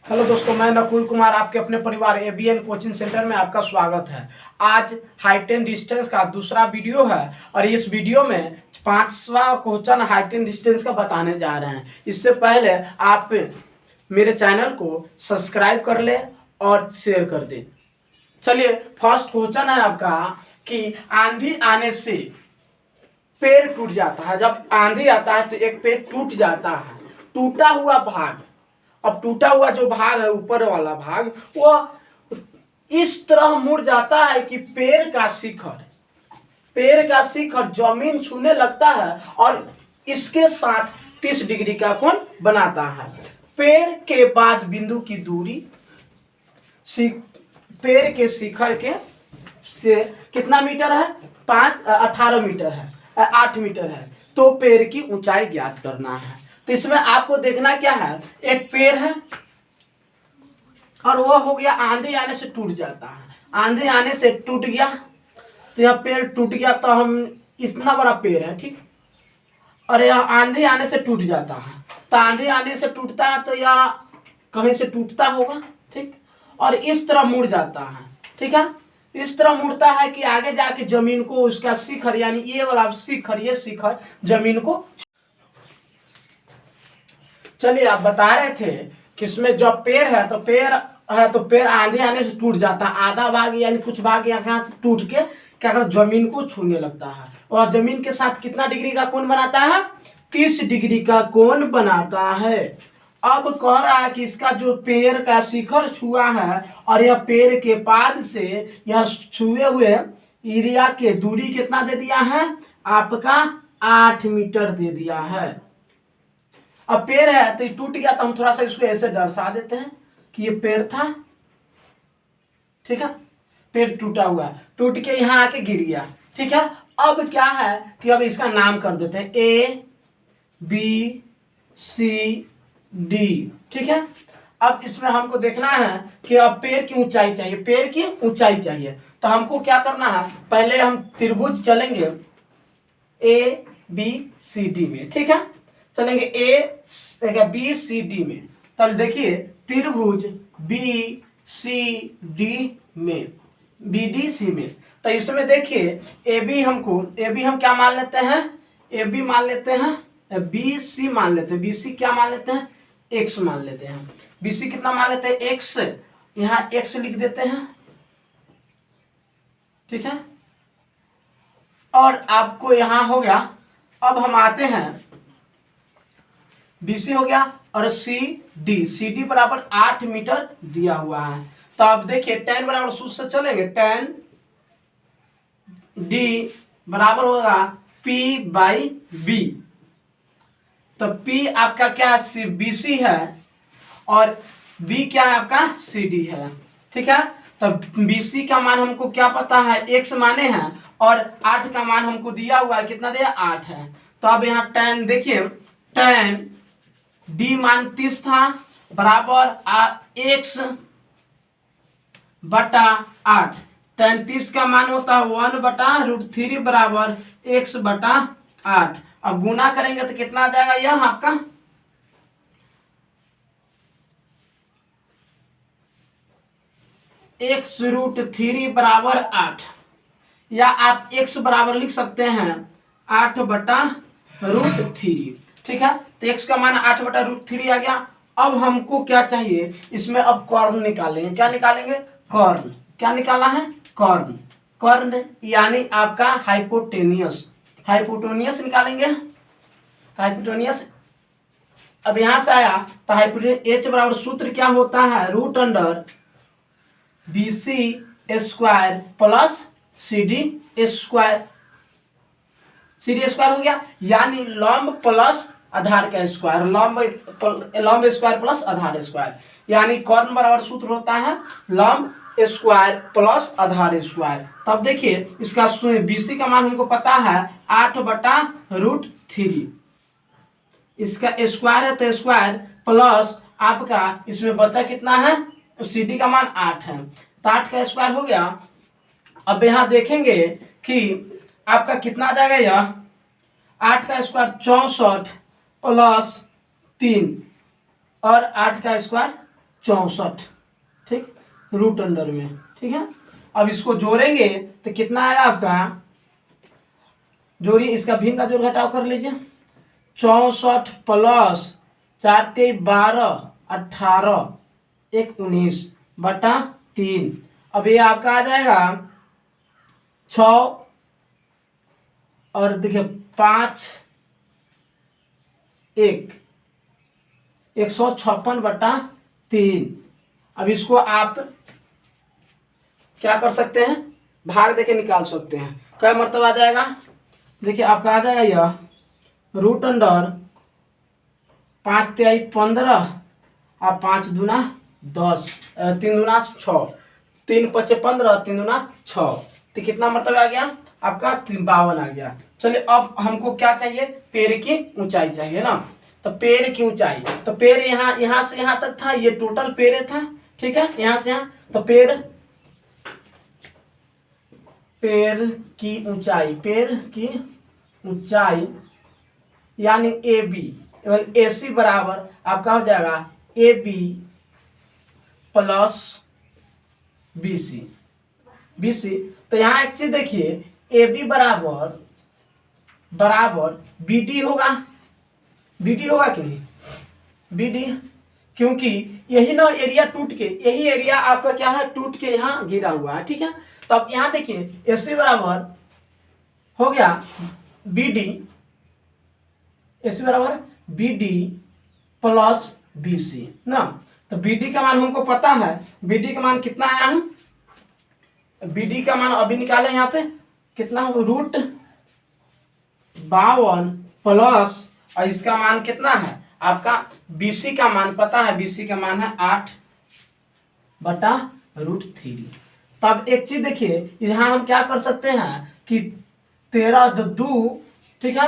Hello दोस्तों, मैं नकुल कुमार आपके अपने परिवार एबीएन कोचिंग सेंटर में आपका स्वागत है। आज हाइट एंड डिस्टेंस का दूसरा वीडियो है और इस वीडियो में पांचवा क्वेश्चन हाइट एंड डिस्टेंस का बताने जा रहे हैं। इससे पहले आप मेरे चैनल को सब्सक्राइब कर ले और शेयर कर दें। चलिए, फर्स्ट क्वेश्चन है आपका कि आंधी आने से पेड़ टूट जाता है। जब आंधी आता है तो एक पेड़ टूट जाता है। टूटा हुआ भाग, अब टूटा हुआ जो भाग है, ऊपर वाला भाग, वो इस तरह मुड़ जाता है कि पेड़ का शिखर जमीन छूने लगता है और इसके साथ 30 डिग्री का कोण बनाता है। पेड़ के बाद बिंदु की दूरी पेड़ के शिखर के से कितना मीटर है? 18 मीटर है, 8 मीटर है। तो पेड़ की ऊंचाई ज्ञात करना है। तो इसमें आपको देखना क्या है, एक पेड़ है और वो हो गया आंधी आने से टूट जाता है। आंधी आने से टूट गया तो यह पेड़ टूट गया। तो हम इतना बड़ा पेड़ है, ठीक, और यह आंधी आने से टूट जाता है। तो आंधी आने से टूटता है तो यह कहीं से टूटता होगा, ठीक, और इस तरह मुड़ जाता है, ठीक है। इस तरह मुड़ता है कि आगे जाके जमीन को उसका शिखर, यानी ये वाला शिखर, ये शिखर जमीन को। चलिए, आप बता रहे थे कि इसमें जब पेड़ है तो पेड़ आंधी आने से टूट जाता है। आधा भाग यानी कुछ भाग यहाँ टूट के क्या कर जमीन को छूने लगता है और जमीन के साथ कितना डिग्री का कोण बनाता है? 30 डिग्री का कोण बनाता है। अब कह रहा है कि इसका जो पेड़ का शिखर छुआ है और यह पेड़ के पाद से यह छुए हुए एरिया के दूरी कितना दे दिया है? आपका 8 मीटर दे दिया है। अब पेड़ है तो ये टूट गया, तो हम थोड़ा सा इसको ऐसे दर्शा देते हैं कि ये पेड़ था, ठीक है। पेड़ टूटा हुआ है, टूट के यहाँ आके गिर गया, ठीक है। अब क्या है कि अब इसका नाम कर देते हैं A B C D, ठीक है। अब इसमें हमको देखना है कि अब पेड़ की ऊंचाई चाहिए, पेड़ की ऊंचाई चाहिए। तो हमको क्या करना है, पहले हम त्रिभुज चलेंगे A B C D में, ठीक है। चलेंगे A B C D में। तब देखिए त्रिभुज B C D में, B D C में। तो इसमें देखिए AB हम क्या मान लेते हैं? AB मान लेते हैं, BC मान लेते हैं, BC क्या मान लेते हैं? X मान लेते हैं। BC कितना मान लेते हैं? X। यहाँ X लिख देते हैं, ठीक है। और आपको यहाँ हो गया। अब हम आते हैं, BC हो गया और CD बराबर 8 मीटर दिया हुआ है। तो अब देखिए tan बराबर सूत्र से चलेंगे, tan D बराबर होगा P/B। तो P आपका क्या है? BC है और B क्या है? आपका CD है, ठीक है। तो BC का मान हमको क्या पता है? X माने हैं और 8 का मान हमको दिया हुआ है, कितना दिया? 8 है। तो अब यहाँ tan देखिए, tan D मान 30 था बराबर X बटा 8। tan 30 का मान होता है 1/√3 बराबर X बटा 8। अब गुना करेंगे तो कितना आ जाएगा? यह आपका X√3 बराबर 8, या आप X बराबर लिख सकते हैं 8/√3, ठीक है। तो X का मान 8/√3 आ गया। अब हमको क्या चाहिए इसमें? अब कर्ण निकालेंगे। क्या निकालेंगे? कर्ण। क्या निकालना है? कर्ण। कर्ण यानी आपका हाइपोटेनियस निकालेंगे। हाइपोटेनियस अब यहां से आया तो H बराबर सूत्र क्या होता है? √BC² प्लस CD² हो गया, यानी लंब प्लस आधार का स्क्वायर, लंब स्क्वायर प्लस आधार स्क्वायर, यानी कर्ण बराबर सूत्र होता है लंब स्क्वायर प्लस आधार स्क्वायर। तब देखिए इसका BC का मान हमको पता है 8/√3, इसका स्क्वायर है तो स्क्वायर प्लस आपका इसमें बचा कितना है? CD का मान 8 है, तो 8 का स्क्वायर हो गया। अब यहाँ देखेंगे कि आपका कितना आ जाएगा? यह 8 का स्क्वायर 64 प्लस 3 और 8 का स्क्वायर 64, ठीक, रूट अंडर में, ठीक है। अब इसको जोड़ेंगे तो कितना आएगा आपका, जोड़िए, इसका भिन्न का जोड़ घटाव कर लीजिए। 64 प्लस 4 × 12 18 1 19 बटा 3। अब ये आपका आ जाएगा 6 और देखिए 5 1 156 बटा 3। अब इसको आप क्या कर सकते हैं, भाग देके निकाल सकते हैं। क्या मरतब आ जाएगा, देखिए आपका आ जाएगा यह रूट अंडर 5 × 15 और 5 दूना 10, 3 दूना 6, 3 × 5 = 15, 3 दूना 6, तो कितना मरतब आ गया आपका 52 आ गया। चलिए अब हमको क्या चाहिए, पेड़ की ऊंचाई चाहिए ना। तो पेड़ की ऊंचाई, तो पेड़ यहाँ से यहाँ तक था, ये टोटल पेड़ था, ठीक है, यहाँ से यहाँ। तो पेड़ की ऊंचाई, पेड़ की ऊंचाई यानी ए बी एवं ए सी बराबर आपका हो जाएगा A B plus B C. तो यहाँ एक चीज देखिए, ए बी बराबर बी डी होगा, कि नहीं, बी डी, क्योंकि यही ना एरिया टूट के, यही एरिया आपका क्या है, टूट के यहाँ गिरा हुआ है, ठीक है। तो अब यहाँ देखिए ए सी बराबर हो गया बी डी, ए सी बराबर B D plus B C ना। तो बी डी का मान हमको पता है, बी डी का मान कितना आया, हम बी डी का मान अभी निकाले, यहाँ पे कितना, रूट 52 प्लस, और इसका मान कितना है आपका, BC का मान पता है, BC का मान है 8 बटा √3। तब एक चीज देखिए, यहाँ हम क्या कर सकते हैं कि 13 2, ठीक है,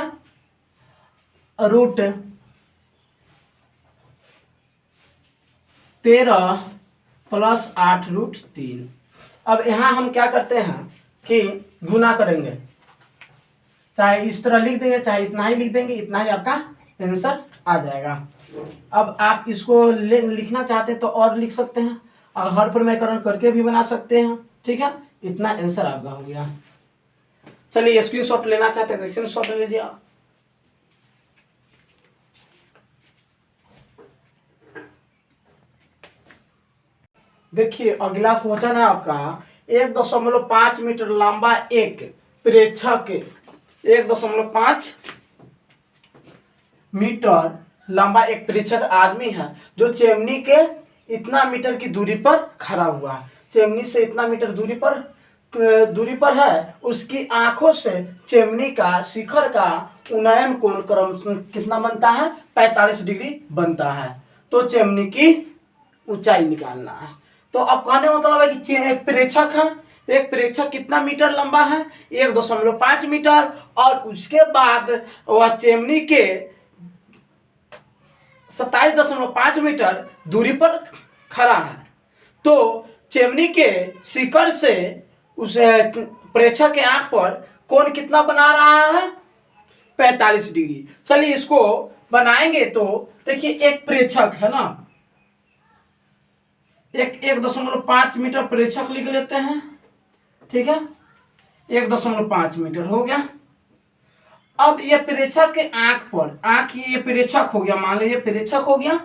√13 प्लस 8 √3। अब यहाँ हम क्या करते हैं कि गुना करेंगे, चाहे इस तरह लिख देंगे, चाहे इतना ही लिख देंगे, इतना ही आपका आंसर आ जाएगा। अब आप इसको लिखना चाहते हैं तो और लिख सकते हैं, और हर प्रमेयकरण करके भी बना सकते हैं, ठीक है। इतना आंसर आपका हो गया। चलिए स्क्रीनशॉट लेना चाहते हैं तो स्क्रीनशॉट ले लीजिए। देखिए अगला क्वेश्चन है आपका, 1.5 मीटर लंबा एक प्रेक्षक, 1.5 मीटर लंबा एक प्रेक्षक आदमी है जो चिमनी के इतना मीटर की दूरी पर खड़ा हुआ है, चिमनी से इतना मीटर दूरी पर है। उसकी आंखों से चिमनी का शिखर का उन्नयन कोण क्रम कितना बनता है, 45 डिग्री बनता है। तो चिमनी की ऊंचाई निकालना है। तो अब कहने का मतलब है कि एक प्रेक्षक है, एक प्रेक्षक कितना मीटर लंबा है, 1.5 मीटर, और उसके बाद वह चिमनी के 27.5 मीटर दूरी पर खड़ा है। तो चिमनी के शिखर से उस प्रेक्षक के आंख पर कोण कितना बना रहा है, 45 डिग्री। चलिए इसको बनाएंगे। तो देखिए एक प्रेक्षक है ना, एक 1.5 मीटर प्रेक्षक लिख लेते हैं, ठीक है, 1.5 मीटर हो गया। अब ये प्रेक्षक के आंख पर, ये प्रेक्षक हो गया, मान लीजिए प्रेक्षक हो गया,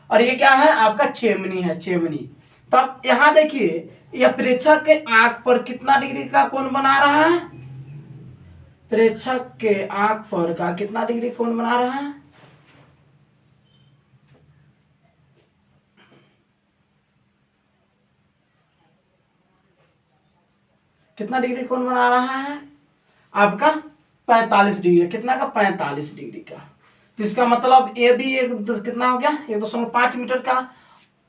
और ये क्या है आपका चिमनी है, चिमनी। तब यहां देखिए यह प्रेक्षक के आंख पर कितना डिग्री का कोण बना रहा है, प्रेक्षक के आंख पर का कितना डिग्री कोण बना रहा है, कितना डिग्री कोण बना रहा है आपका 45 डिग्री। कितना का, 45 डिग्री का। तो इसका मतलब ए भी एक कितना हो गया, 1.5 मीटर का।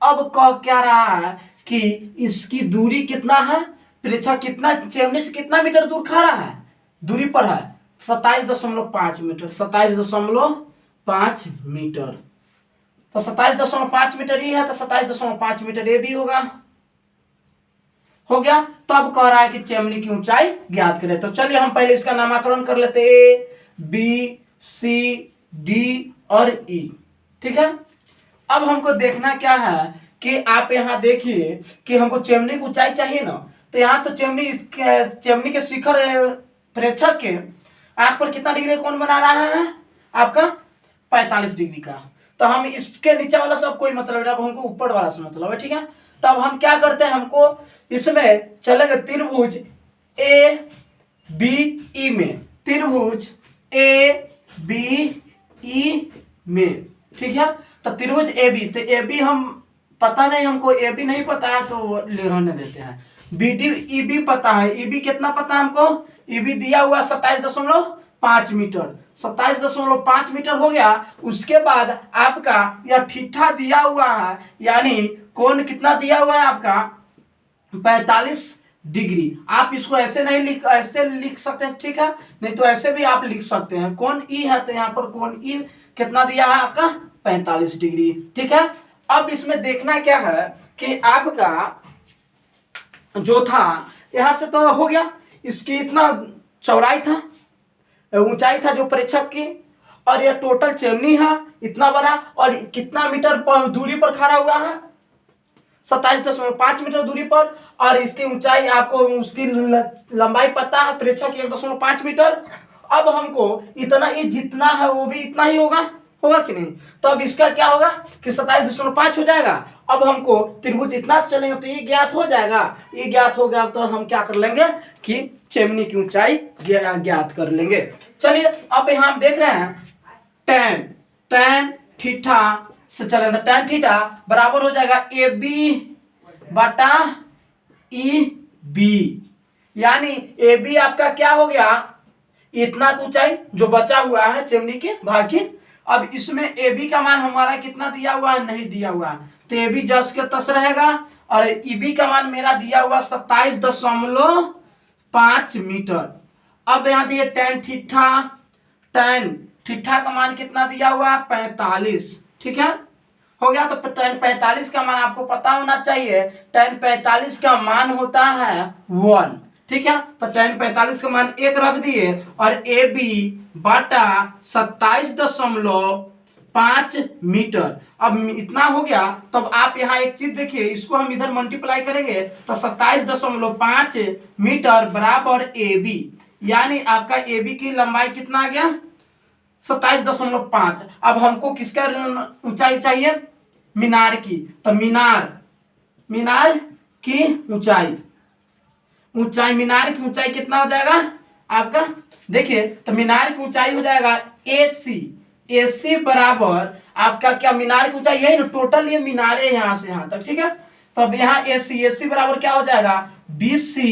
अब कह क्या रहा है कि इसकी दूरी कितना है, प्रेक्षक कितना चिमनी से कितना मीटर दूर खड़ा है, दूरी पर है 27.5 मीटर, 27.5 मीटर। तो 27.5 मीटर ये है, तो 27.5 मीटर ये भी होगा, हो गया। तो अब कह रहा है कि चिमनी की ऊंचाई ज्ञात करें। तो चलिए हम पहले इसका नामकरण कर लेते हैं, ए बी सी डी और ई, ठीक है। अब हमको देखना क्या है कि आप यहाँ देखिए कि हमको चिमनी की ऊंचाई चाहिए ना, तो यहाँ तो चिमनी के शिखर प्रेक्षक के आंख पर कितना डिग्री कोण बना रहा है आपका 45 डिग्री का। तो हम इसके नीचे वाला सब कोई मतलब नहीं, अब हमको ऊपर वाला से मतलब है, ठीक है। तब हम क्या करते हैं, हमको इसमें चलेगा त्रिभुज ए बी ई में, त्रिभुज ए बी ई में, ठीक है। तो त्रिभुज ए बी, तो ए बी हम पता नहीं, हमको ए बी नहीं पता है तो रहने देते हैं। बी डी ई बी पता है, ई बी कितना पता है हमको, ई बी दिया हुआ 27.5 मीटर, 27.5 मीटर हो गया। उसके बाद आपका यह ठीठा दिया हुआ है, यानी कोण कितना दिया हुआ है आपका 45 डिग्री। आप इसको ऐसे नहीं ऐसे लिख सकते हैं, ठीक है, नहीं तो ऐसे भी आप लिख सकते हैं। कोण ई है तो यहाँ पर कोण ई कितना दिया है आपका 45 डिग्री, ठीक है। अब इसमें देखना क्या है कि आपका जो था यहां से तो हो गया, इसकी इतना चौड़ाई था, ऊंचाई था जो प्रेक्षक की, और यह टोटल चिमनी है इतना बड़ा, और कितना मीटर पर दूरी पर खड़ा हुआ है 27.5 मीटर दूरी पर, और इसकी ऊंचाई आपको उसकी लंबाई पता है प्रेक्षक 1.5 मीटर। अब हमको इतना ही जितना है वो भी इतना ही होगा कि नहीं, तो अब इसका क्या होगा कि 27.5 हो जाएगा। अब हमको त्रिभुज इतना से चलेंगे तो ये ज्ञात हो जाएगा, ये ज्ञात हो गया तो हम क्या कर लेंगे कि चिमनी की ऊंचाई ज्ञात कर लेंगे। चलिए अब यहाँ हम देख रहे हैं tan थीटा से चलें तो tan थीटा बराबर हो जाएगा ए बी बटा ई बी, यानी ए बी आपका क्या हो गया इतना ऊंचाई जो बचा हुआ है चिमनी के भाग की। अब इसमें ए बी का मान हमारा कितना दिया हुआ है, नहीं दिया हुआ है, तो ए बी जस के तस रहेगा, और ई बी का मान मेरा दिया हुआ 27.5 मीटर। अब यहाँ दिए tan थीटा का मान कितना दिया हुआ है 45, ठीक है, हो गया। तो tan 45 का मान आपको पता होना चाहिए, tan 45 का मान होता है 1, ठीक है। तो tan 45 का मान 1 रख दिए, और ए बी बटा 27.5 मीटर। अब इतना हो गया, तब आप यहाँ एक चीज देखिए, इसको हम इधर मल्टीप्लाई करेंगे तो 27.5 मीटर बराबर ए बी, यानी आपका ए बी की लंबाई कितना आ गया 27.5। अब हमको किसका ऊंचाई चाहिए, मीनार की, तो मीनार की ऊंचाई मीनार की ऊंचाई कितना हो जाएगा आपका, देखिए तो मीनार की ऊंचाई हो जाएगा AC बराबर आपका क्या, मीनार की ऊंचाई यही ना, टोटल ये मीनारे यहाँ से यहाँ तक, ठीक है। तो अब यहाँ AC बराबर क्या हो जाएगा BC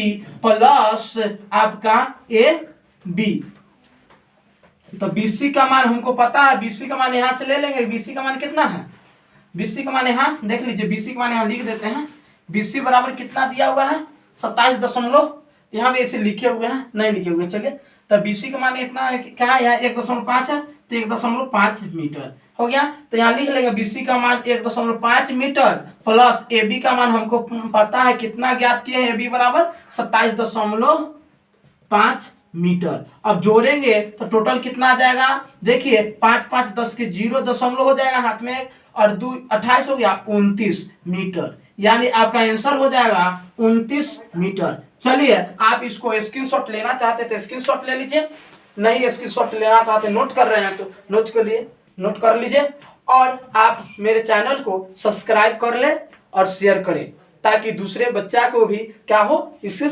प्लस आपका AB। तो BC का मान हमको पता है, BC का मान यहाँ से ले लेंगे, BC का मान कितना है, BC का मान यहाँ देख लीजिए, BC का मान यहाँ लिख देते हैं। BC बराबर कितना दिया हुआ है 27 यहाँ भी ऐसे लिखे हुए हैं, नहीं लिखे हुए, चलिए। तो BC का मान इतना क्या है, यहाँ 1.5 है, तो 1.5 मीटर हो गया। तो यहाँ लिख लेंगे BC का मान 1.5 मीटर प्लस AB का मान हमको पता है कितना ज्ञात किए हैं, AB बराबर 27.5 मीटर। अब जोड़ेंगे तो टोटल कितना आ जाएगा, देखिए 5 5 10 के 0 दशमलव हो जाएगा हाथ में, और 2 28 हो गया 29 मीटर, यानी आपका आंसर हो जाएगा 29 मीटर। चलिए आप इसको स्क्रीनशॉट लेना चाहते थे स्क्रीनशॉट ले लीजिए, नहीं स्क्रीनशॉट लेना चाहते नोट कर रहे हैं तो नोट कर लीजिए, और आप मेरे चैनल को सब्सक्राइब कर ले और शेयर करें, ताकि दूसरे बच्चा को भी क्या हो, इससे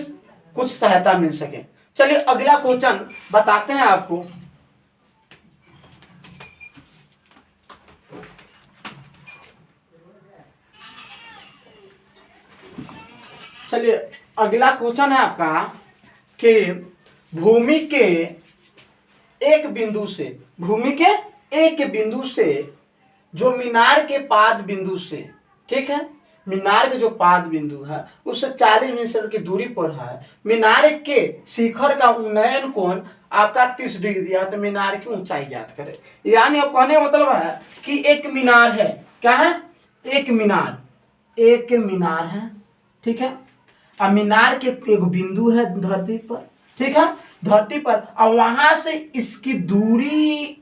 कुछ सहायता मिल सके। चलिए अगला क्वेश्चन बताते हैं आपको। चलिए अगला क्वेश्चन है आपका कि भूमि के एक बिंदु से जो मीनार के पाद बिंदु से, ठीक है, मीनार के जो पाद बिंदु है उससे 40 मीटर की दूरी पर है, मीनार के शिखर का उन्नयन कोण आपका 30 डिग्री दिया है, तो मीनार की ऊंचाई ज्ञात करें। यानी अब कहने का मतलब है कि एक मीनार है, क्या है, एक मीनार है, ठीक है, और मीनार के एक बिंदु है धरती पर, ठीक है, धरती पर, और वहां से इसकी दूरी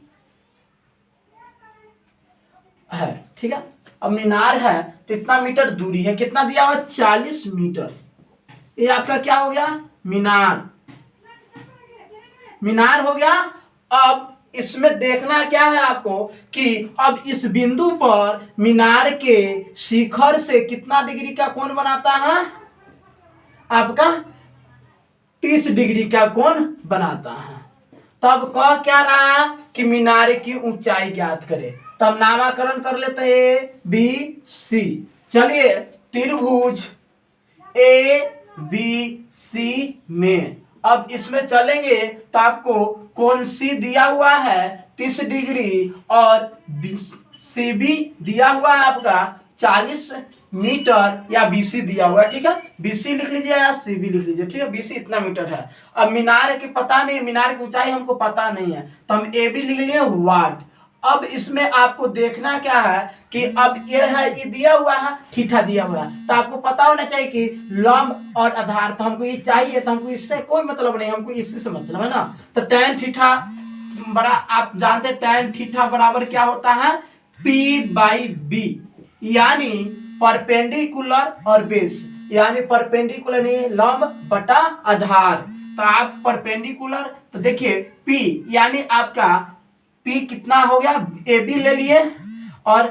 है, ठीक है, अब मीनार है तो इतना मीटर दूरी है, कितना दिया हुआ 40 मीटर। ये आपका क्या हो गया, मीनार, मीनार हो गया। अब इसमें देखना क्या है आपको कि अब इस बिंदु पर मीनार के शिखर से कितना डिग्री का कोण बनाता है, आपका 30 डिग्री का कोण बनाता है। तब कह क्या रहा कि मीनार की ऊंचाई ज्ञात करें, तब नामकरण कर लेते हैं बी सी। चलिए त्रिभुज ए बी सी में अब इसमें चलेंगे तो आपको कोण सी दिया हुआ है 30 डिग्री और सी भी दिया हुआ है आपका 40 मीटर या बीसी दिया हुआ है, ठीक है। बीसी लिख लीजिए या सी भी लिख लीजिए, ठीक है। बीसी इतना मीटर है। अब मीनार की पता नहीं, मीनार की ऊंचाई हमको पता नहीं है तो हम ए भी लिख लिए वाट। अब इसमें आपको देखना क्या है कि अब ये है, ये दिया हुआ है, थीटा दिया हुआ है, तो आपको पता होना चाहिए कि लंब और आधार, तो हमको ये चाहिए, तो हमको इससे कोई मतलब नहीं, हमको इसी से मतलब है ना। तो tan थीटा बड़ा, आप जानते हैं tan थीटा बराबर क्या होता है, P/B, यानी परपेंडिकुलर और बेस, यानी परपेंडिकुलर नहीं लंब बटा आधार। तो आप परपेंडिकुलर, तो देखिए P यानी आपका P कितना हो गया, ए बी ले लिए और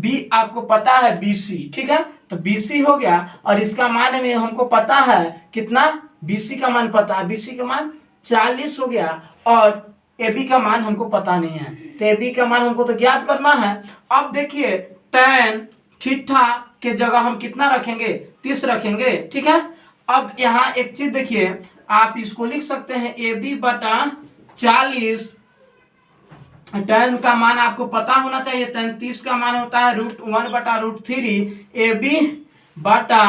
B आपको पता है BC, ठीक है। तो BC हो गया और इसका मान में हमको पता है कितना, BC का मान पता है, BC का मान 40 हो गया और AB का मान हमको पता नहीं है, तो AB का मान हमको तो ज्ञात करना है। अब देखिए tan थीटा के जगह हम कितना रखेंगे, 30 रखेंगे, ठीक है। अब यहाँ एक चीज देखिए, आप इसको लिख सकते हैं AB बटा 40, tan का मान आपको पता होना चाहिए, tan 30 का मान होता है √1 बटा √3, AB बटा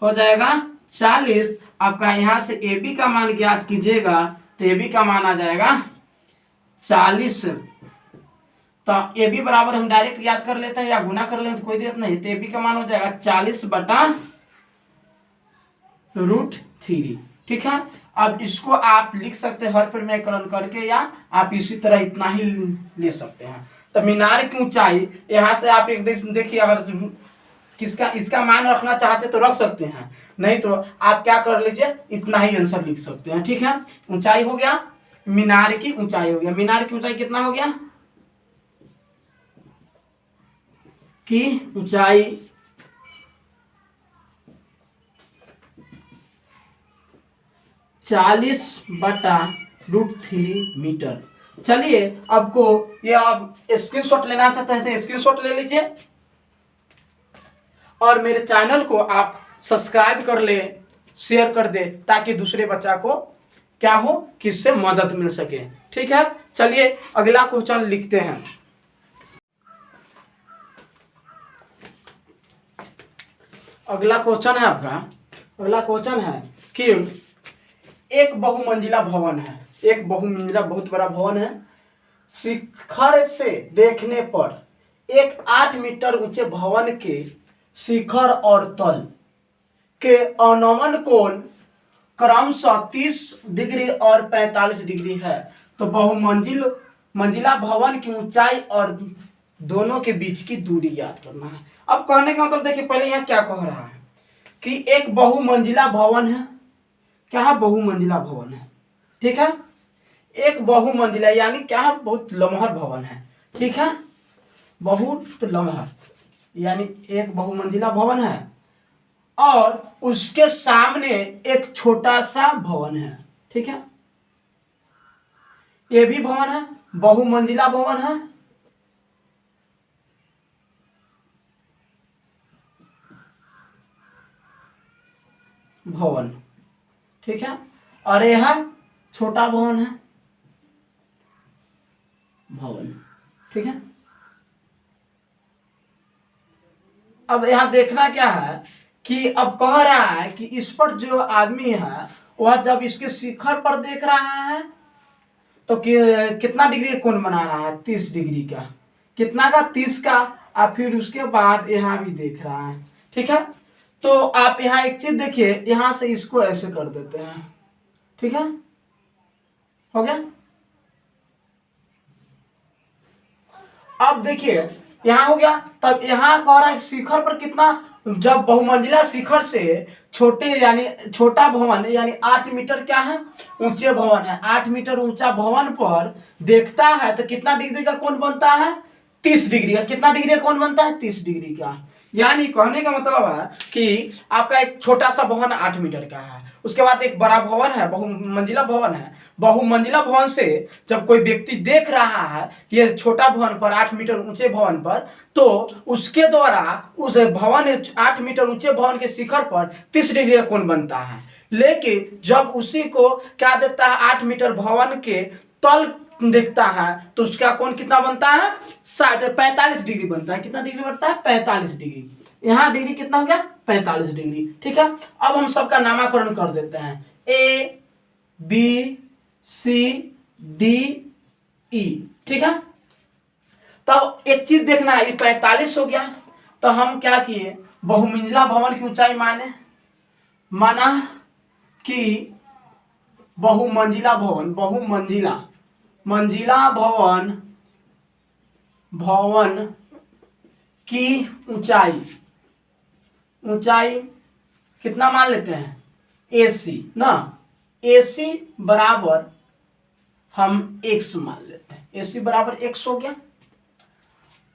हो जाएगा 40। आपका यहाँ से AB का मान ज्ञात कीजिएगा तो AB का मान आ जाएगा 40। तो AB बराबर हम डायरेक्ट याद कर लेते हैं या गुना कर लेते हैं तो कोई दिक्कत नहीं। तो AB का मान हो जाएगा 40 बटा √3, ठीक है। अब इसको आप लिख सकते हैं हर परिमेयकरण करके, या आप इसी तरह इतना ही ले सकते हैं। तो मीनार की ऊंचाई यहाँ से आप एक देखिए, अगर किसका इसका मान रखना चाहते तो रख सकते हैं, नहीं तो आप क्या कर लीजिए, इतना ही आंसर लिख सकते हैं, ठीक है। ऊंचाई हो गया, मीनार की ऊंचाई हो गया। मीनार की ऊंचाई कितना हो गया, की ऊंचाई 40 बटा √3 मीटर। चलिए आपको ये आप स्क्रीनशॉट लेना चाहते हैं तो स्क्रीनशॉट ले लीजिए और मेरे चैनल को आप सब्सक्राइब कर ले, शेयर कर दे, ताकि दूसरे बच्चा को क्या हो, किससे मदद मिल सके, ठीक है। चलिए अगला क्वेश्चन लिखते हैं। अगला क्वेश्चन है आपका, अगला क्वेश्चन है कि एक बहुमंजिला भवन है, एक बहुमंजिला बहुत बड़ा भवन है। शिखर से देखने पर एक 8 मीटर ऊंचे भवन के शिखर और तल के अनुमान कोण क्रमशः 30 डिग्री और 45 डिग्री है। तो मंजिला भवन की ऊंचाई और दोनों के बीच की दूरी ज्ञात करना है। अब कहने का मतलब देखिए, पहले यहाँ क्या कह रहा है कि एक बहुमंजिला भवन है, क्या है, बहुमंजिला भवन है, ठीक है। एक बहुमंजिला यानी क्या है, बहुत लमहर भवन है, ठीक है, बहुत लमहर, यानी एक बहुमंजिला भवन है और उसके सामने एक छोटा सा भवन है, ठीक है। ये भी भवन है, बहुमंजिला भवन है, भवन, ठीक है। और यह छोटा भवन है, भवन, ठीक है। अब यहां देखना क्या है कि अब कह रहा है कि इस पर जो आदमी है वह जब इसके शिखर पर देख रहा है तो कितना डिग्री कोण बना रहा है, 30 डिग्री का, कितना का, 30 का। और फिर उसके बाद यहां भी देख रहा है, ठीक है। तो आप यहाँ एक चीज देखिए, यहां से इसको ऐसे कर देते हैं, ठीक है, हो गया। अब देखिए यहाँ हो गया। तब यहाँ कह रहा है शिखर पर कितना, जब बहुमंजिला शिखर से छोटे यानी छोटा भवन यानी 8 मीटर क्या है ऊंचे भवन है, 8 मीटर ऊंचा भवन पर देखता है तो कितना डिग्री का कोण बनता है, 30 डिग्री का। कितना डिग्री का कोण बनता है, 30 डिग्री का। यानी कहने का मतलब है कि आपका एक छोटा सा भवन 8 मीटर का है, उसके बाद एक बड़ा भवन है, बहुमंजिला भवन है। बहुमंजिला भवन से जब कोई व्यक्ति देख रहा है ये छोटा भवन पर 8 मीटर ऊंचे भवन पर, तो उसके द्वारा उस भवन 8 मीटर ऊंचे भवन के शिखर पर 30 डिग्री का कोण बनता है। लेकिन जब उसी को क्या देखता है 8 मीटर भवन के तल देखता है तो उसका कोण कितना बनता है, 45 डिग्री बनता है। कितना डिग्री बनता है, 45 डिग्री। यहाँ डिग्री कितना हो गया, 45 डिग्री। ठीक है, अब हम सबका नामकरण कर देते हैं, A B C D E. ठीक है, तब एक चीज देखना है, ये 45 हो गया तो हम क्या किए, बहुमंजिला भवन की ऊंचाई माना कि बहुमंजिला भवन की ऊंचाई कितना मान लेते हैं, AC ना, AC बराबर हम x मान लेते हैं, AC बराबर x हो गया।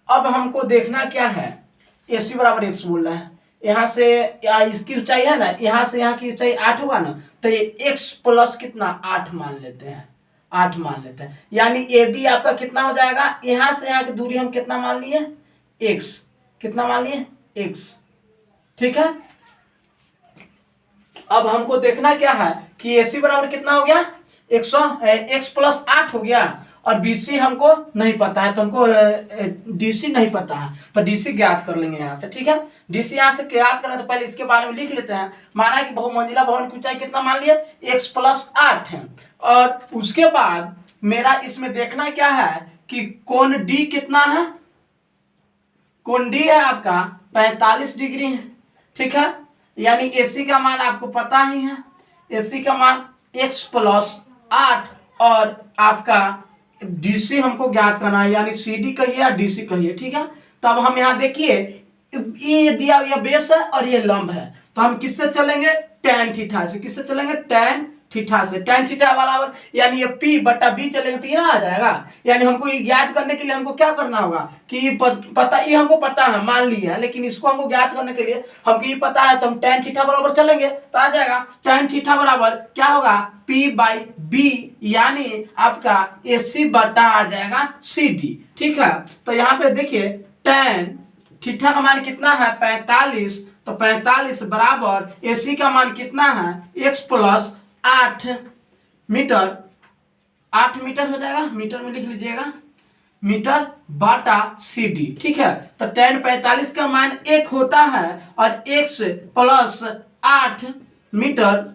अब हमको देखना क्या है, AC बराबर x बोल रहा है, यहाँ से इसकी ऊंचाई है ना, यहाँ से यहाँ की ऊंचाई 8 होगा ना, तो ये x प्लस कितना 8 मान लेते हैं, 8 मान लेते हैं। यानी AB आपका कितना हो जाएगा, यहाँ से यहाँ की दूरी हम कितना मान लिए, x। कितना मान लिए, x। ठीक है, अब हमको देखना क्या है कि AC बराबर कितना हो गया, x प्लस 8 हो गया, और BC हमको नहीं पता है, तो हमको DC नहीं पता है, तो DC ज्ञात कर लेंगे यहाँ से। ठीक है, DC यहाँ से ज्ञात करना, तो पहले इसके बारे में लिख लेते हैं। माना कि बहुमंजिला भवन की ऊंचाई कितना मान लिए, x प्लस 8 है, और उसके बाद मेरा इसमें देखना क्या है कि कोण D कितना है, कोण D है आपका 45 डिग्री है। ठीक है, यानी AC का मान आपको पता ही है, AC का मान x प्लस 8, और आपका DC हमको ज्ञात करना है, यानी CD कहिए या DC कहिए। ठीक है, तब हम यहाँ देखिए ये दिया, ये बेस है और ये लंब है, तो हम किससे चलेंगे, tan थीटा से। किससे चलेंगे, tan थीटा से। tan थीटा बराबर यानी ये P बटा B चलेगा तो ये ना आ जाएगा। यानी हमको ये ज्ञात करने के लिए हमको क्या करना होगा कि ये हमको पता है, मान लिया है, लेकिन इसको हमको ज्ञात करने के लिए हमको ये पता है, तो हम tan थीटा बराबर चलेंगे तो आ जाएगा tan थीटा बराबर क्या होगा, P बाई B, यानी आपका AC बटा आ जाएगा CD। ठीक है, तो यहाँ पे देखिए tan थीटा का मान कितना है 45, तो 45 बराबर AC का मान कितना है, x प्लस 8 मीटर, 8 मीटर हो जाएगा, मीटर में लिख लीजिएगा, मीटर बाटा CD। ठीक है, तो tan 45 का मान 1 होता है और x प्लस 8 मीटर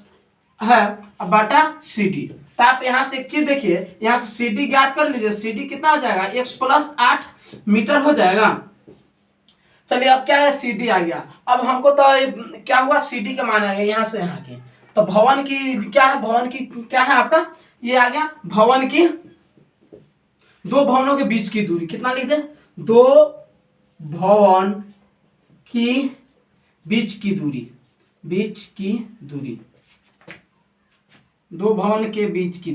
है बाटा CD। तो आप यहाँ से एक चीज देखिए, यहाँ से CD ज्ञात कर लीजिए, CD कितना हो जाएगा, x प्लस 8 मीटर हो जाएगा। चलिए अब क्या है, CD आ गया। अब हमको तो क्या हुआ, CD का मान आ गया यहाँ से यहाँ के, तो भवन की क्या है, भवन की क्या है आपका, ये आ गया भवन की, दो भवनों के बीच की दूरी कितना लिख दे, दो भवन की बीच की दूरी, दो भवन के बीच की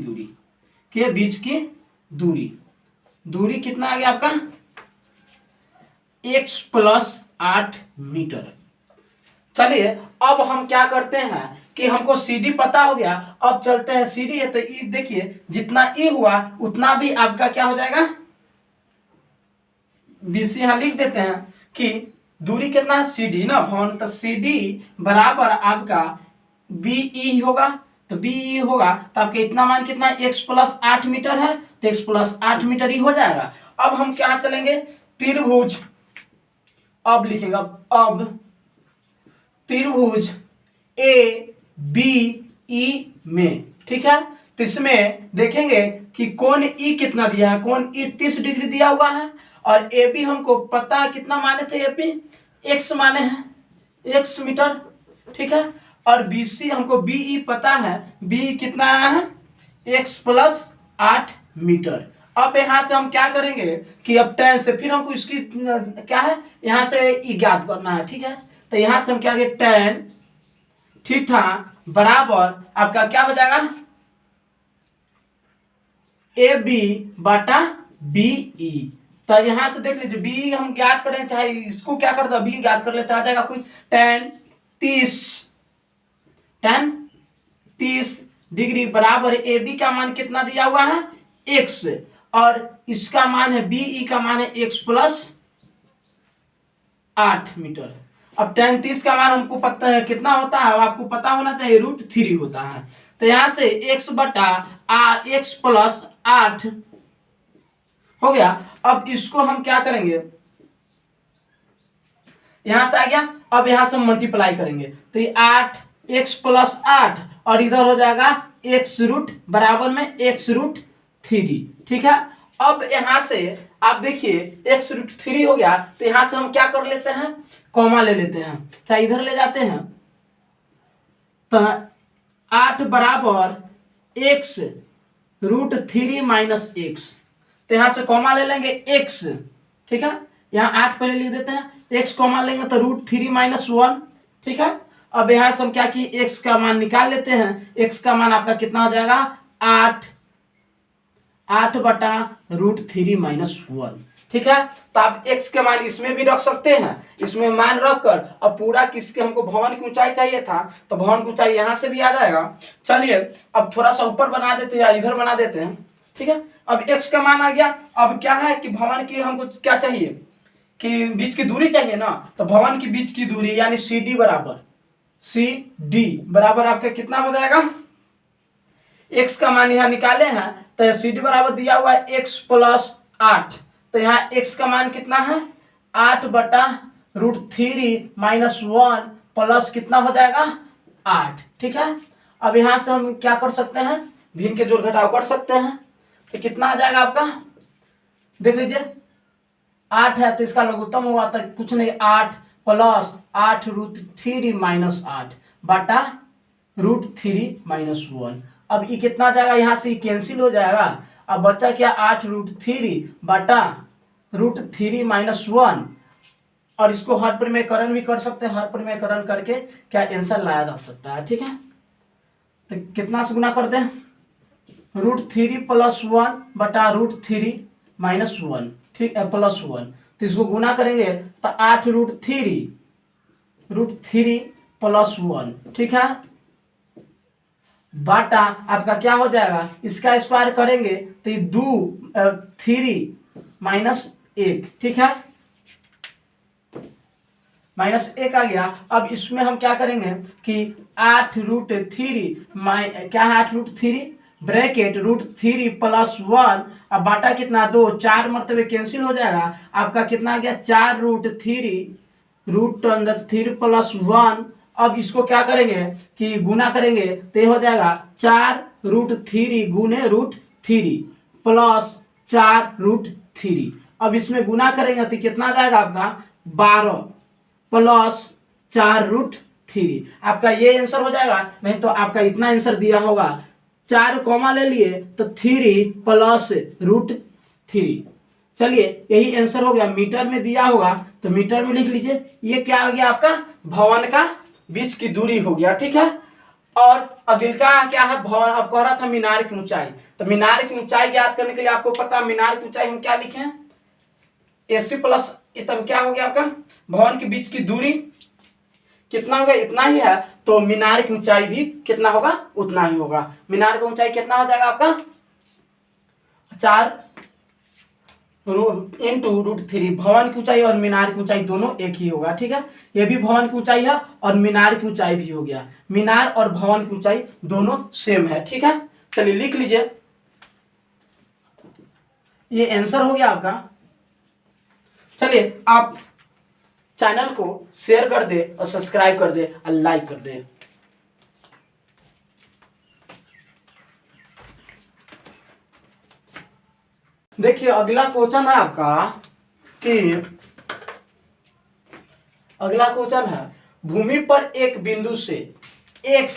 दूरी कितना आ गया आपका, x प्लस 8 मीटर। चलिए अब हम क्या करते हैं कि हमको CD पता हो गया, अब चलते हैं CD है तो E देखिए, जितना E हुआ उतना भी आपका क्या हो जाएगा, BC यहाँ लिख देते हैं कि दूरी कितना है CD ना भवन, तो CD बराबर आपका BE होगा, तो BE होगा तो आपके इतना मान कितना है, x प्लस 8 मीटर है, तो x प्लस 8 मीटर ही हो जाएगा। अब हम क्या चलेंगे, त्रिभुज, अब लिखेंगे, अब त्रिभुज ABE में। ठीक है, तो इसमें देखेंगे कि कोण E कितना दिया है, कोण E 30 डिग्री दिया हुआ है, और AB हमको पता है कितना माने थे, AP x माने हैं, x मीटर। ठीक है, और BC हमको BE पता है, B कितना आया है, x प्लस 8 मीटर। अब यहाँ से हम क्या करेंगे कि अब tan से फिर हमको इसकी क्या है यहाँ से ई ज्ञात करना है, ठीक है। तो यहाँ से हम क्या करेंगे tan थीटा बराबर आपका क्या हो जाएगा ए बी बटा बी ई। तो यहाँ से देख लीजिए बी हम ज्ञात करें चाहे इसको क्या कर दो बी ज्ञात कर लेते आ जाएगा कोई tan 30 डिग्री बराबर ए बी का मान कितना दिया हुआ है x और इसका मान है बीई का मान है x प्लस 8 मीटर। अब tan 30 का मान हमको पता है कितना होता है आपको पता होना चाहिए √3 होता है। तो यहाँ से x बटा x प्लस 8 हो गया। अब इसको हम क्या करेंगे यहां से आ गया, अब यहां से हम मल्टीप्लाई करेंगे तो ये 8x प्लस 8 और इधर हो जाएगा x रूट बराबर में x√3, ठीक है। अब यहां से आप देखिए x√3 हो गया तो यहां से हम क्या कर लेते हैं कॉमा ले लेते हैं, चाहे इधर ले जाते हैं तो 8 बराबर x√3 माइनस x, तो यहां से कॉमा ले लेंगे x, ठीक है। यहाँ 8 पहले लिख देते हैं x कॉमा लेंगे तो √3 माइनस 1, ठीक है। अब यहाँ से हम क्या किए x का मान निकाल लेते हैं, x का मान आपका कितना हो जाएगा 8 बटा √3 माइनस 1, ठीक है। तो आप x के मान इसमें भी रख सकते हैं, इसमें मान रखकर अब पूरा किसके हमको भवन की ऊंचाई चाहिए था तो भवन की ऊंचाई यहाँ से भी आ जाएगा। चलिए अब थोड़ा सा ऊपर बना देते हैं या इधर बना देते हैं, ठीक है। अब x का मान आ गया, अब क्या है कि भवन की हमको क्या चाहिए कि बीच की दूरी चाहिए ना, तो भवन की बीच की दूरी यानी CD बराबर आपका कितना हो जाएगा x का मान यहाँ निकाले हैं तो CD बराबर दिया हुआ है x प्लस 8, तो यहाँ x का मान कितना है 8 बटा √3 माइनस 1 प्लस कितना हो जाएगा 8, ठीक है। अब यहाँ से हम क्या कर सकते हैं भिन्न के जोड़ घटाव कर सकते हैं तो कितना आ जाएगा आपका देख लीजिए 8 है तो इसका लघुत्तम हुआ था कुछ नहीं 8 प्लस 8√3 माइनस 8 बटा √3 माइनस 1। अब ये कितना आ जाएगा यहाँ से कैंसिल हो जाएगा, अब बच्चा क्या 8√3 बटा √3 माइनस 1 और इसको हर परिमेयकरण भी कर सकते हैं, हर परिमेयकरण करके क्या आंसर लाया जा सकता है, ठीक है। तो कितना से गुना कर दें √3 प्लस 1 बटा √3 माइनस 1, ठीक है प्लस 1, तो इसको गुना करेंगे तो 8√3 प्लस 1, ठीक है बाटा आपका क्या हो जाएगा इसका स्क्वायर करेंगे तो ये 3 माइनस 1, ठीक है माइनस 1 आ गया। अब इसमें हम क्या करेंगे कि 8√3 क्या है 8√3 ब्रैकेट √3 प्लस 1 अब बाटा कितना 2 4 मरतबे कैंसिल हो जाएगा, आपका कितना आ गया 4√3 √3 प्लस 1। अब इसको क्या करेंगे कि गुना करेंगे तो ये हो जाएगा 4√3 गुने √3 प्लस 4√3। अब इसमें गुना करेंगे तो कितना आ जाएगा आपका 12 प्लस 4√3, आपका ये आंसर हो जाएगा। नहीं तो आपका इतना आंसर दिया होगा 4 कॉमा ले लिए तो 3 प्लस √3, चलिए यही आंसर हो गया। मीटर में दिया होगा तो मीटर में लिख लीजिए, ये क्या हो गया आपका भवन का बीच की दूरी हो गया, ठीक है। और अगला क्या है भवन, अब कह रहा था मीनार की ऊंचाई, तो मीनार की ऊंचाई ज्ञात करने के लिए आपको पता है मीनार की ऊंचाई हम क्या लिखे AC प्लस तब क्या हो गया आपका भवन के बीच की दूरी कितना होगा इतना ही है, तो मीनार की ऊंचाई भी कितना होगा उतना ही होगा। मीनार की ऊंचाई कितना हो जाएगा आपका 4 इंटू √3, भवन की ऊंचाई और मीनार की ऊंचाई दोनों एक ही होगा, ठीक है। ये भी भवन की ऊंचाई है और मीनार की ऊंचाई भी हो गया, मीनार और भवन की ऊंचाई दोनों सेम है, ठीक है। चलिए लिख लीजिए, ये आंसर हो गया आपका। चलिए आप चैनल को शेयर कर दे और सब्सक्राइब कर दे और लाइक कर दे। देखिए अगला क्वेश्चन है आपका कि अगला क्वेश्चन है भूमि पर एक बिंदु से एक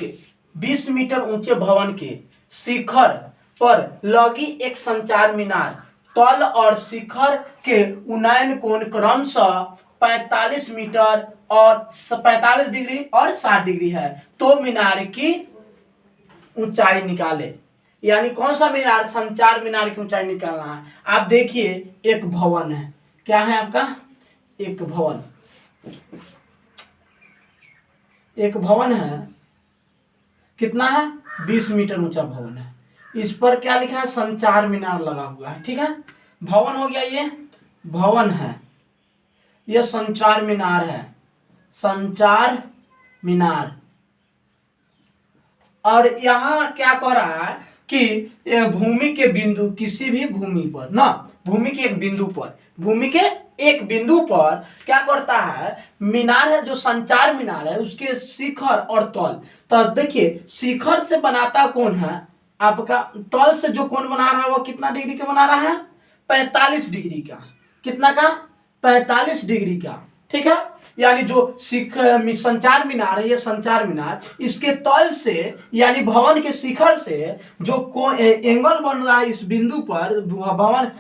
20 मीटर ऊंचे भवन के शिखर पर लगी एक संचार मीनार तल और शिखर के उन्नयन कोण क्रमशः 45 मीटर और 45 डिग्री और 60 डिग्री है, तो मीनार की ऊंचाई निकाले। यानी कौन सा मीनार? संचार मीनार की ऊंचाई निकालना है। आप देखिए एक भवन है, क्या है आपका? एक भवन, एक भवन है, कितना है? 20 मीटर ऊंचा भवन है। इस पर क्या लिखा है? संचार मीनार लगा हुआ है। ठीक है, भवन हो गया, ये भवन है, ये संचार मीनार है, संचार मीनार। और यहाँ क्या कह रहा है कि भूमि के बिंदु, किसी भी भूमि पर ना, भूमि के एक बिंदु पर, भूमि के एक बिंदु पर क्या करता है? मीनार है, जो संचार मीनार है, उसके शिखर और तल। तो देखिए शिखर से बनाता कौन है आपका, तल से जो कोण बना रहा है वो कितना डिग्री का बना रहा है? 45 डिग्री का। कितना का? 45 डिग्री का। ठीक है, यानी जो संचार मीनार है, ये संचार मीनार, इसके तल से यानी भवन के शिखर से जो एंगल बन रहा है इस बिंदु पर, भवन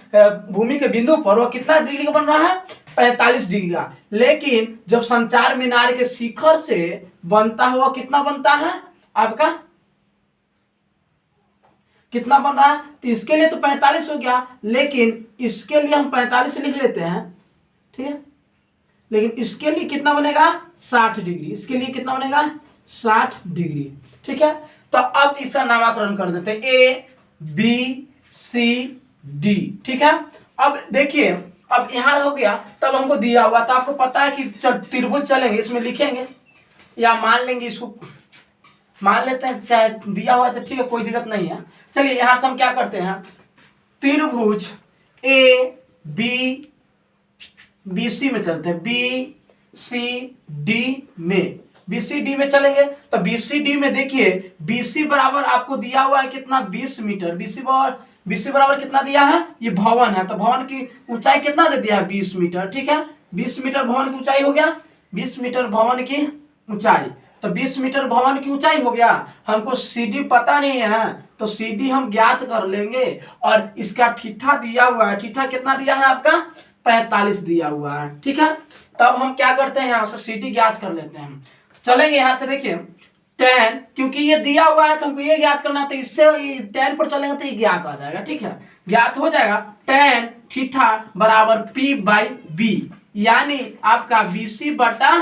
भूमि के बिंदु पर, वो कितना डिग्री का बन रहा है? 45 डिग्री का। लेकिन जब संचार मीनार के शिखर से बनता है वो कितना बनता है आपका? कितना बन रहा है? तो इसके लिए तो 45 हो गया, लेकिन इसके लिए हम 45 लिख लेते हैं। ठीक है, लेकिन इसके लिए कितना बनेगा? 60 डिग्री। इसके लिए कितना बनेगा? 60 डिग्री। ठीक है, तो अब इसका नामकरण कर देते हैं ए बी सी डी। ठीक है, अब देखिए, अब यहां हो गया, तब हमको दिया हुआ, तो आपको पता है कि त्रिभुज चलेंगे, इसमें लिखेंगे या मान लेंगे, इसको मान लेते हैं, चाहे दिया हुआ तो ठीक है, कोई दिक्कत नहीं है। चलिए यहां से हम क्या करते हैं, त्रिभुज ए बी बी सी में चलते हैं, बी सी डी में, बी सी डी में चलेंगे। तो बी सी डी में देखिए, बी सी बराबर आपको दिया हुआ है कितना? 20 मीटर। बी सी बराबर कितना दिया है? ये भवन है, तो भवन की ऊंचाई कितना दे दिया है? 20 मीटर। ठीक है, 20 मीटर भवन की ऊंचाई हो गया, 20 मीटर भवन की ऊंचाई। तो 20 मीटर भवन की ऊंचाई हो गया। हमको सीडी पता नहीं है, तो सीडी हम ज्ञात कर लेंगे। और इसका ठीठा दिया हुआ है, ठीठा कितना दिया है आपका? 45 दिया हुआ है। ठीक है, तब हम क्या करते हैं, यहाँ से सीडी ज्ञात कर लेते हैं। चलेंगे यहाँ से, देखिए tan, क्योंकि ये दिया हुआ है तो हमको ये ज्ञात करना, तो इससे tan पर चलेंगे तो ये ज्ञात आ जाएगा। ठीक है, ज्ञात हो जाएगा। tan थीटा बराबर p बाई बी, यानी आपका BC बटा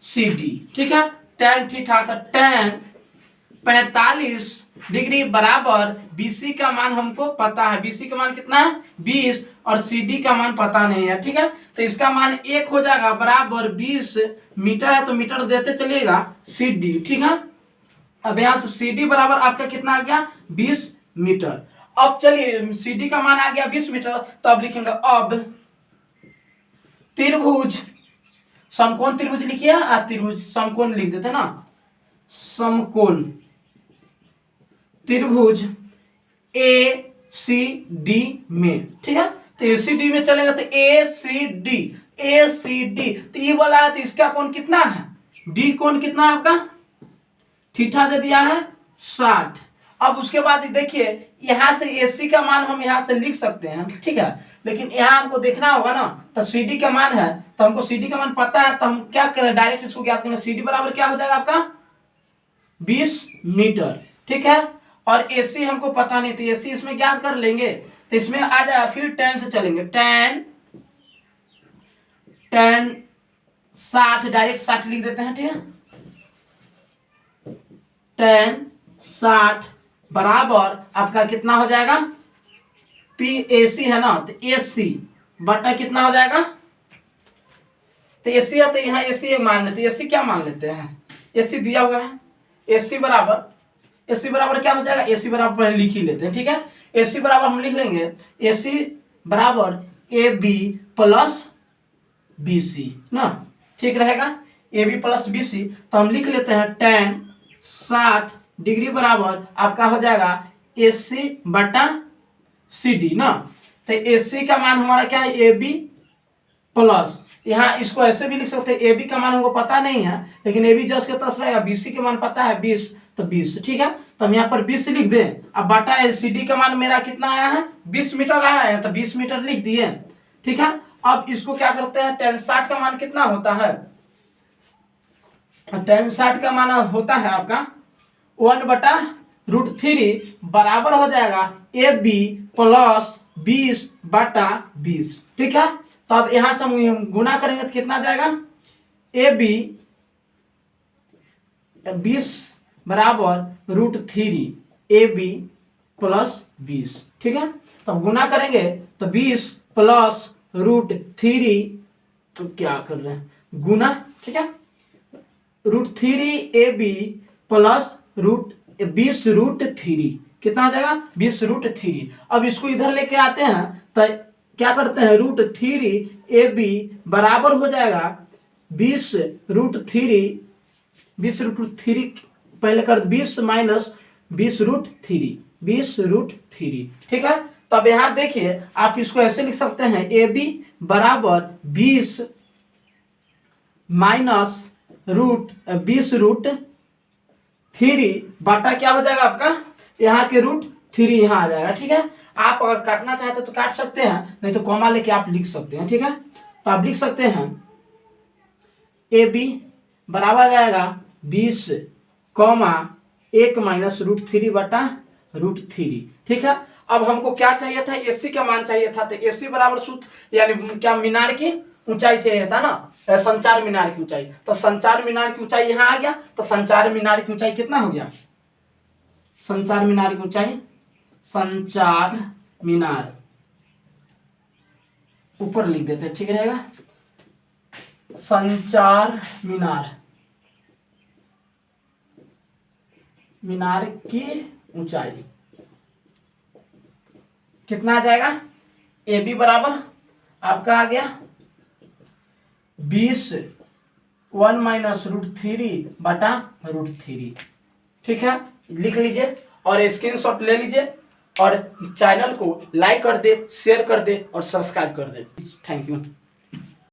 CD। ठीक है, tan थीटा, तो tan 45 डिग्री बराबर BC का मान हमको पता है, BC का मान कितना है? 20, और CD का मान पता नहीं है। ठीक है, तो इसका मान 1 हो जाएगा, बराबर 20 मीटर है, तो मीटर देते चलिएगा CD। ठीक है, अब यहां से CD बराबर आपका कितना आ गया? 20 मीटर। अब चलिए CD का मान आ गया 20 मीटर, तो अब लिखेंगे, अब त्रिभुज, समकोण त्रिभुज लिखिए, त्रिभुज समकोण लिख देते ना, समकोण त्रिभुज ए सी डी में। ठीक है, तो ए सी डी में चलेगा, तो ए C D, A C D, तो ये बोला है, तो इसका कोण कितना है? डी कोण कितना है आपका? थीटा दे दिया है 60। अब उसके बाद देखिए, यहां से एसी का मान हम यहां से लिख सकते हैं। ठीक है, लेकिन यहां हमको देखना होगा ना, तो सीडी का मान है, तो हमको सीडी का मान पता है, तो हम क्या करें, डायरेक्ट इसको ज्ञात करें। सीडी बराबर क्या हो जाएगा आपका? 20 मीटर। ठीक है, और एसी हमको पता नहीं, तो एसी इसमें ज्ञात कर लेंगे, तो इसमें आ जाएगा। फिर tan से चलेंगे, tan 60, डायरेक्ट 60 लिख देते हैं। ठीक है, tan 60 बराबर आपका कितना हो जाएगा? PAC है ना, तो AC बटा कितना हो जाएगा? तो AC है, तो यहाँ AC मान लेते हैं। AC क्या मान लेते हैं? AC दिया हुआ है, AC बराबर क्या हो जाएगा? AC बराबर पहले लिख ही लेते हैं। ठीक है, AC बराबर हम लिख लेंगे, AC बराबर AB प्लस BC ना, ठीक रहेगा, AB प्लस BC। तो हम लिख लेते हैं tan 60 डिग्री बराबर आपका हो जाएगा AC बटा CD ना। तो AC का मान हमारा क्या है? AB प्लस यहाँ इसको ऐसे भी लिख सकते हैं, ए बी का मान हमको पता नहीं है, लेकिन ए बी जस्ट के तस रहेगा, बी सी के मान पता है 20, तो 20 ठीक है। तो हम यहाँ पर 20 लिख दें। अब बाटा सी डी का मान मेरा कितना आया है, 20 मीटर आया है, तो 20 मीटर लिख दिए, ठीक है। अब इसको क्या करते हैं, tan 60 का मान कितना होता है, tan 60 का मान होता है आपका 1/√3 बराबर हो जाएगा ए बी प्लस 20/20, ठीक है। तो अब यहां से हम गुना करेंगे तो कितना जाएगा, ए बी 20 बराबर √3 ए बी प्लस 20, ठीक है। तब गुना करेंगे तो 20 प्लस √3, तो क्या कर रहे हैं गुना, ठीक है, √3 ए बी प्लस 20√3 कितना आ जाएगा 20√3। अब इसको इधर लेके आते हैं तो क्या करते हैं, √3 ए बी बराबर हो जाएगा 20√3, 20√3 पहले कर 20 माइनस 20√3, 20√3, ठीक है। तब यहां देखिए आप इसको ऐसे लिख सकते हैं, ए बी बराबर 20 माइनस √20√3 बाटा क्या हो जाएगा आपका, यहाँ के √3 यहाँ आ जाएगा, ठीक है। आप अगर काटना चाहते तो काट सकते हैं, नहीं तो कॉमा लेके आप लिख सकते हैं, ठीक है। तो आप लिख सकते हैं ए बी बराबर जाएगा 20 1 माइनस √3/√3, ठीक है। अब हमको क्या चाहिए था, एसी का मान चाहिए था, तो एसी बराबर सूत्र यानी क्या मीनार की ऊंचाई चाहिए था ना, संचार मीनार की ऊंचाई, तो संचार मीनार की ऊंचाई यहाँ आ गया, तो संचार मीनार की ऊंचाई कितना हो गया, संचार मीनार की ऊंचाई, संचार मीनार ऊपर लिख देते हैं, ठीक रहेगा, संचार मीनार की ऊंचाई कितना आ जाएगा, ए बी बराबर आपका आ गया 20 1 माइनस √3/√3, ठीक है। लिख लीजिए और स्क्रीनशॉट ले लीजिए और चैनल को लाइक कर दे, शेयर कर दे और सब्सक्राइब कर दे। Thank you.